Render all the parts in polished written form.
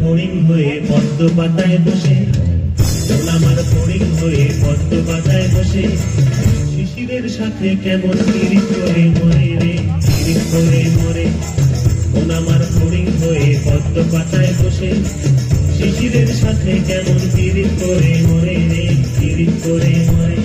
ফড়িং হয়ে পদ্ম পাতায় বসে, আমার ফড়িং হয়ে পদ্ম পাতায় বসে, শিশিরের সাথে কেমন পিরিত করে মরে রে, পিরিত করে মরে। আমার ফড়িং হয়ে পদ্ম পাতায় বসে, শিশিরের সাথে কেমন পিরিত করে মরে রে, পিরিত করে মরে।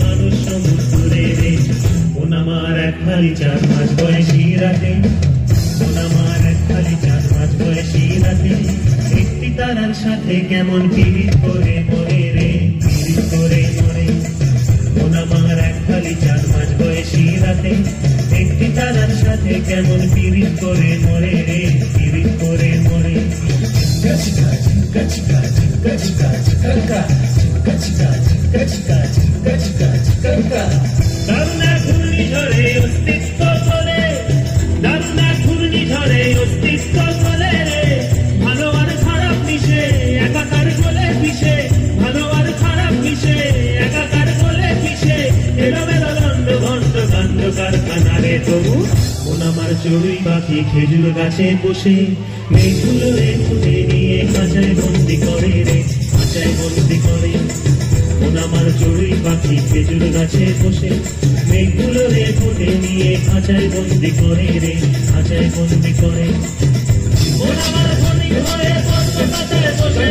মানুষ সমুদ্রে রে, আমার এক খালি 4 মাস বয়সী রাতে, আমার এক খালি 4 মাস বয়সী রাতে, একটি তারার সাথে কেমন পিরিত করে মরে রে, পিরিত করে মরে। আমার এক খালি 4 মাস বয়সী রাতে, একটি তারার সাথে কেমন পিরিত করে মরে রে, পিরিত করে মরে। দারুণা ঘূর্ণিঝড়ে অস্তিত্ব চলে, দারুণা ঘূর্ণিঝড়ে অস্তিত্ব চলে রে, ভালো আর খারাপ মিশে একাকার গলে পিষে, ভালো আর খারাপ মিশে একাকার গলে পিষে, এলোমেলো দণ্ড ঘণ্ট কাণ্ড কারখানা রে। তবু আমার চড়ুই পাখি খেজুর গাছে বসে, মেঘগুলো রে খুঁজে নিয়ে খাঁচায় বন্দি করে রে, খাঁচায় বন্দি করে। আমার চড়ুই পাখি খেজুর গাছে বসে, মেঘগুলো রে খুঁজে নিয়ে খাঁচায় বন্দি করে রে, খাঁচায় বন্দি করে। আমার ফড়িং হয়ে পদ্ম পাতায় বসে,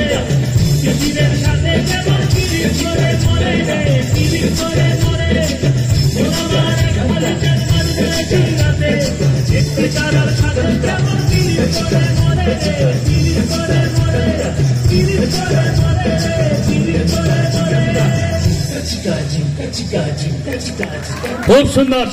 শিশিরের সাথে কেমন পিরিত করে মরে রে, পিরিত করে মরে। আমার এক খালি 4 মাস বয়সী রাতে, একটি তারার সাথে কেমন পিরিত করে মরে রে, পিরিত করে মরে, পিরিত করে মরে রে, পিরিত করে মরে। খুব সুন্দর।